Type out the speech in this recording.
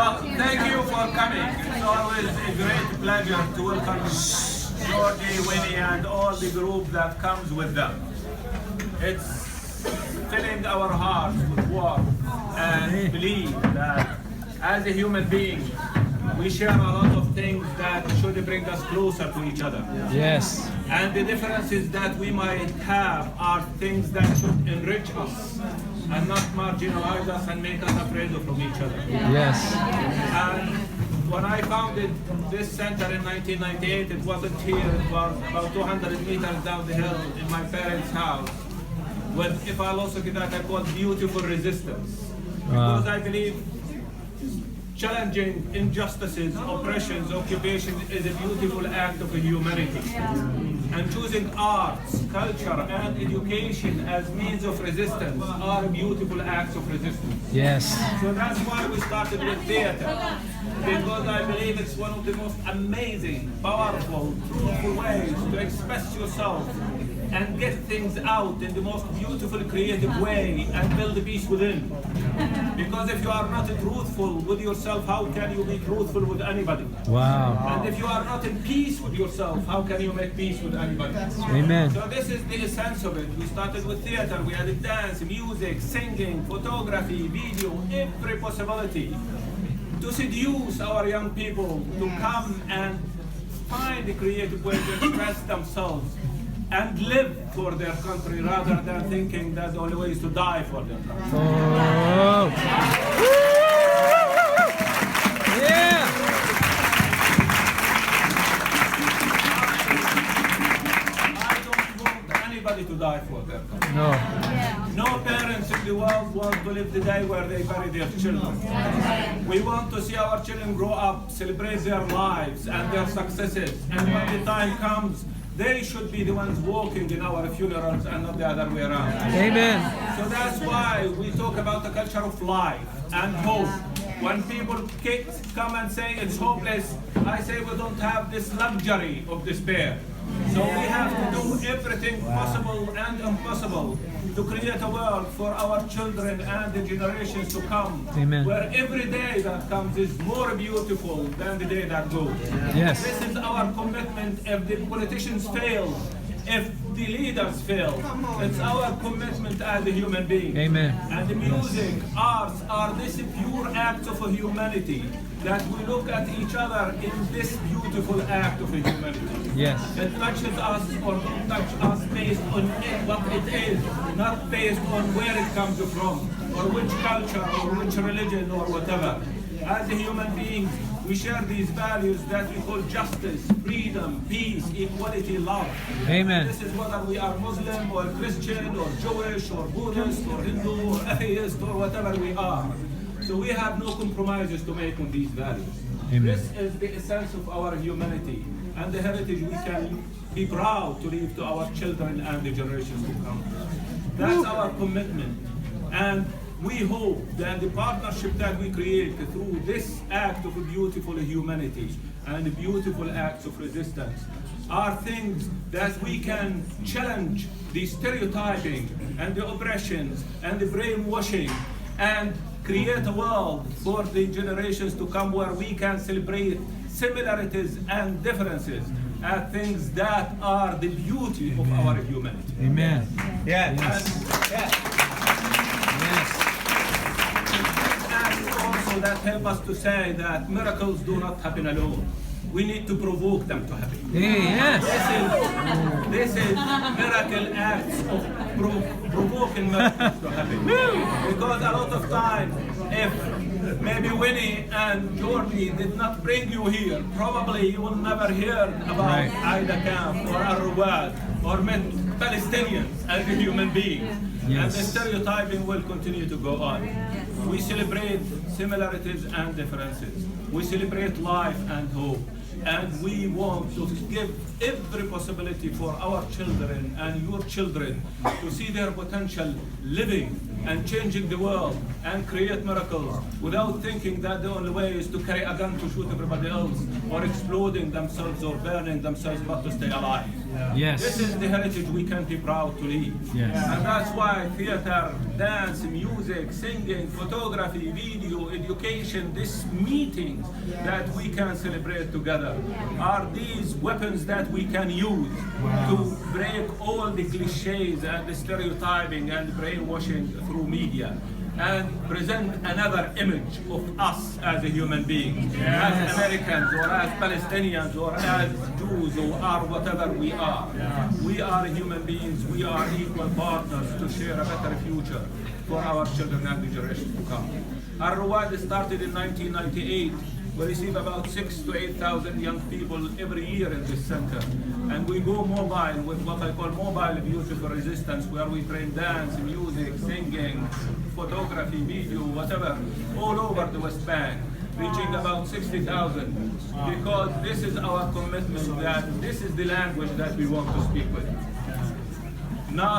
Well, thank you for coming. It's always a great pleasure to welcome Georgie, Winnie, and all the group that comes with them. It's filling our hearts with warmth and believe that as a human being, we share a lot of things that should bring us closer to each other. Yes. And the differences that we might have are things that should enrich us and not marginalize us and make us afraid of each other. Yes. And when I founded this center in 1998, it wasn't here, it was about 200 meters down the hill in my parents' house with Ifalosophy that I call beautiful resistance. Because I believe challenging injustices, oppressions, occupation is a beautiful act of humanity. And choosing arts, culture, and education as means of resistance are beautiful acts of resistance. Yes. So that's why we started with theater. Because I believe it's one of the most amazing, powerful, truthful ways to express yourself and get things out in the most beautiful, creative way and build the peace within. Because if you are not truthful with yourself, how can you be truthful with anybody? Wow. And if you are not in peace with yourself, how can you make peace with anybody? Amen. So this is the essence of it. We started with theater, we added dance, music, singing, photography, video, every possibility to seduce our young people to come and find a creative way to express themselves and live for their country rather than thinking that the only way is to die for their country. Oh. Yeah. I don't want anybody to die for their country. No. No parents in the world want to live the day where they bury their children. We want to see our children grow up, celebrate their lives and their successes, and when the time comes, they should be the ones walking in our funerals and not the other way around. Amen. So that's why we talk about the culture of life and hope. When people come and say it's hopeless, I say we don't have this luxury of despair. So we have to do everything possible and impossible to create a world for our children and the generations to come. Amen. Where every day that comes is more beautiful than the day that goes. Yes. This is our commitment. If the politicians fail, if the leaders fail, it's our commitment as a human being. Amen. And the music, arts are this pure acts of a humanity that we look at each other in this beautiful act of a humanity. Yes. It touches us or don't touch us based on what it is, not based on where it comes from, or which culture, or which religion, or whatever. As a human being, we share these values that we call justice, freedom, peace, equality, love. Amen. This is whether we are Muslim, or Christian, or Jewish, or Buddhist, or Hindu, or atheist, or whatever we are. So we have no compromises to make on these values. Amen. This is the essence of our humanity and the heritage we can be proud to leave to our children and the generations to come. That's our commitment. And we hope that the partnership that we create through this act of beautiful humanity and beautiful acts of resistance are things that we can challenge the stereotyping and the oppressions and the brainwashing and create a world for the generations to come where we can celebrate similarities and differences as things that are the beauty of our humanity. Amen. Yeah. Yes. And also that help us to say that miracles do not happen alone. We need to provoke them to happen. Yes. This is miracle acts of provoking miracles to happen. Because a lot of time, if maybe Winnie and Georgie did not bring you here, probably you will never hear about Aida camp or Rowwad or met Palestinians as a human being. Yes. And the stereotyping will continue to go on. We celebrate similarities and differences. We celebrate life and hope. And we want to give every possibility for our children and your children to see their potential living and changing the world and create miracles without thinking that the only way is to carry a gun to shoot everybody else or exploding themselves or burning themselves but to stay alive. Yes. This is the heritage we can be proud to leave. Yes. And that's why theater, dance, music, singing, photography, video, education, these meetings that we can celebrate together are these weapons that we can use to break all the cliches and the stereotyping and brainwashing through media, and present another image of us as a human being, as Americans or as Palestinians or as Jews or whatever we are. We are human beings, we are equal partners to share a better future for our children and the generations to come. Our Rowwad started in 1998. We receive about 6,000 to 8,000 young people every year in this center. And we go mobile with what I call mobile beautiful resistance, where we train dance, music, singing, photography, video, whatever, all over the West Bank, reaching about 60,000. Because this is our commitment, that this is the language that we want to speak with.